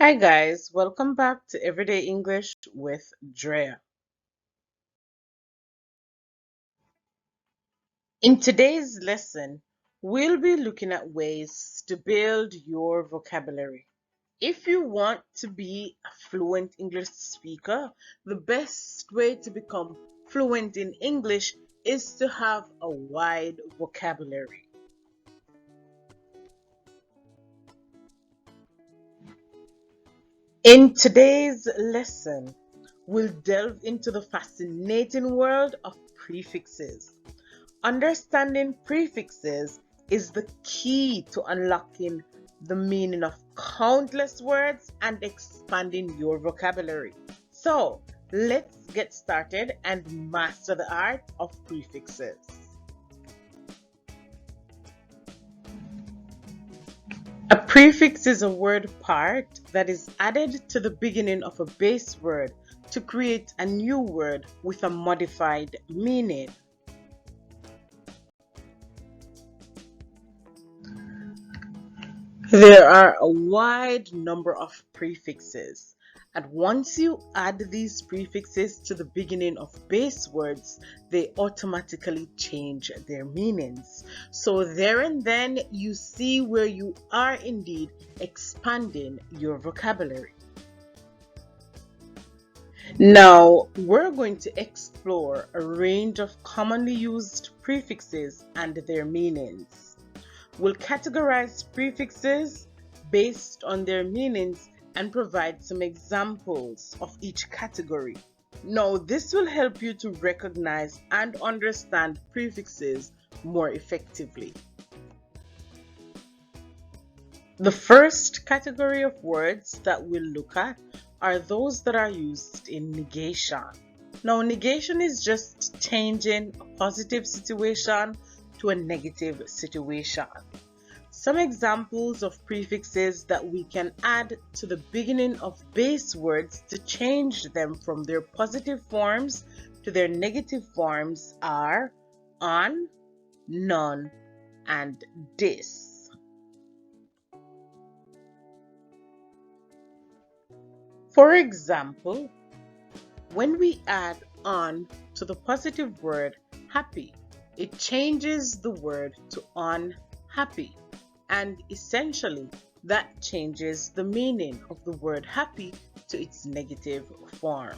Hi guys, welcome back to Everyday English with Drea. In today's lesson, we'll be looking at ways to build your vocabulary. If you want to be a fluent English speaker, the best way to become fluent in English is to have a wide vocabulary. In today's lesson, we'll delve into the fascinating world of prefixes. Understanding prefixes is the key to unlocking the meaning of countless words and expanding your vocabulary. So, let's get started and master the art of prefixes. A prefix is a word part that is added to the beginning of a base word to create a new word with a modified meaning. There are a wide number of prefixes, and once you add these prefixes to the beginning of base words, they automatically change their meanings. So there and then you see where you are indeed expanding your vocabulary. Now, we're going to explore a range of commonly used prefixes and their meanings. We'll categorize prefixes based on their meanings and provide some examples of each category. Now, this will help you to recognize and understand prefixes more effectively. The first category of words that we'll look at are those that are used in negation. Now, negation is just changing a positive situation to a negative situation. Some examples of prefixes that we can add to the beginning of base words to change them from their positive forms to their negative forms are on, none, and dis. For example, when we add on to the positive word happy, it changes the word to unhappy, and essentially that changes the meaning of the word happy to its negative form.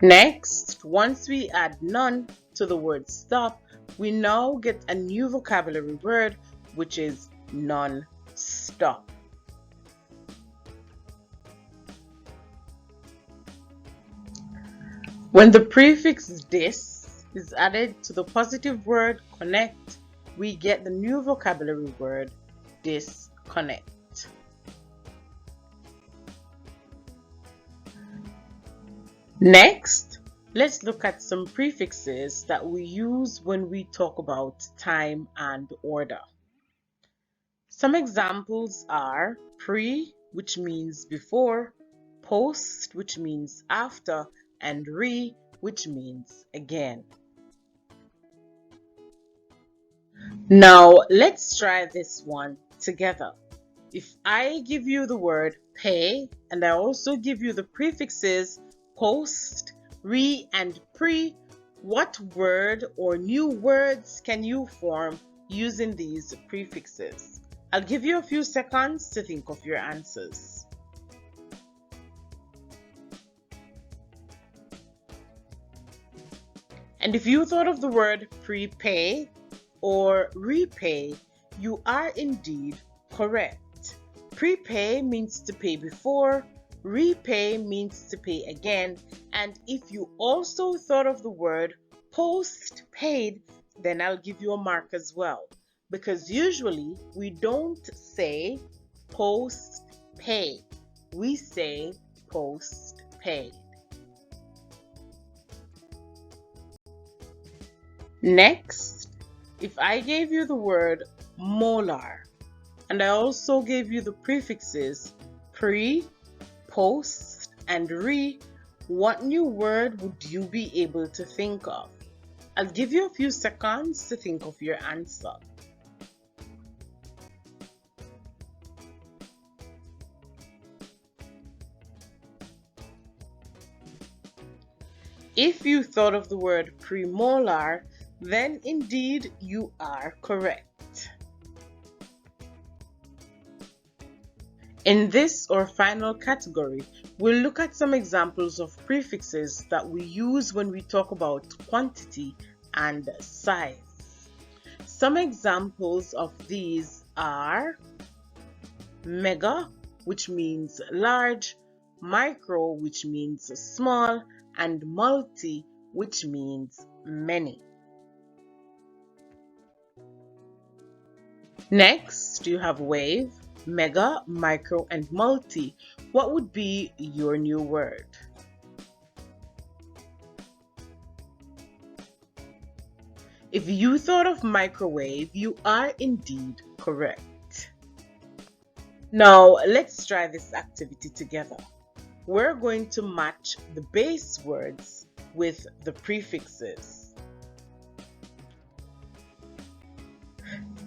Next, once we add none to the word stop, we now get a new vocabulary word, which is non-stop. When the prefix dis is added to the positive word connect, we get the new vocabulary word disconnect. Next, let's look at some prefixes that we use when we talk about time and order. Some examples are pre, which means before, post, which means after, and re, which means again. Now, let's try this one together. If I give you the word pay and I also give you the prefixes post, re, and pre, what word or new words can you form using these prefixes? I'll give you a few seconds to think of your answers. And if you thought of the word prepay or repay, you are indeed correct. Prepay means to pay before, repay means to pay again, and if you also thought of the word postpaid, then I'll give you a mark as well, because usually we don't say postpay, we say postpaid. Next, if I gave you the word molar and I also gave you the prefixes pre, post, and re, what new word would you be able to think of? I'll give you a few seconds to think of your answer. If you thought of the word premolar, then indeed you are correct. In this or final category, we'll look at some examples of prefixes that we use when we talk about quantity and size. Some examples of these are mega, which means large, micro, which means small, and multi, which means many. Next, you have wave, mega, micro, and multi. What would be your new word? If you thought of microwave, you are indeed correct. Now, let's try this activity together. We're going to match the base words with the prefixes.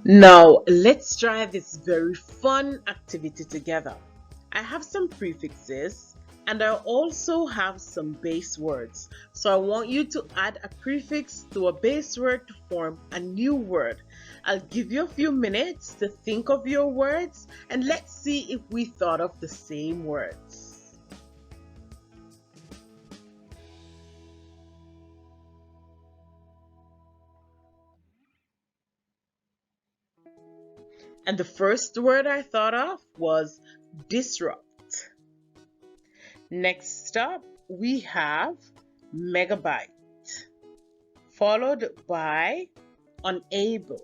Now, let's try this very fun activity together. I have some prefixes and I also have some base words. So I want you to add a prefix to a base word to form a new word. I'll give you a few minutes to think of your words and let's see if we thought of the same words. And the first word I thought of was disrupt. Next up, we have megabyte, followed by unable.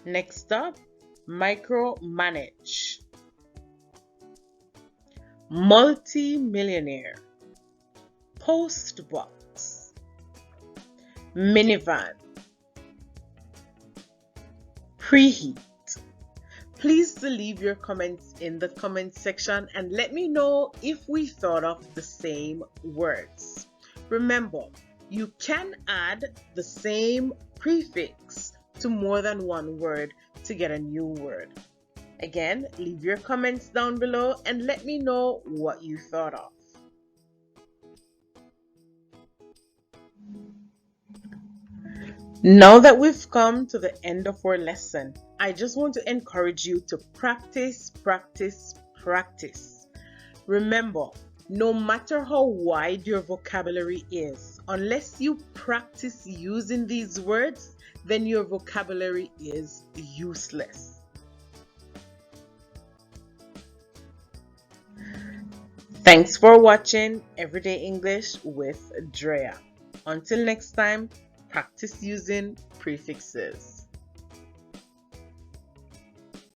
Next up, micromanage, multi-millionaire, postbox, minivan, preheat. Please leave your comments in the comment section and let me know if we thought of the same words. Remember, you can add the same prefix to more than one word to get a new word. Again, leave your comments down below and let me know what you thought of. Now that we've come to the end of our lesson, I just want to encourage you to practice, practice, practice. Remember, no matter how wide your vocabulary is, unless you practice using these words, then your vocabulary is useless. Thanks for watching Everyday English with Drea. Until next time, practice using prefixes.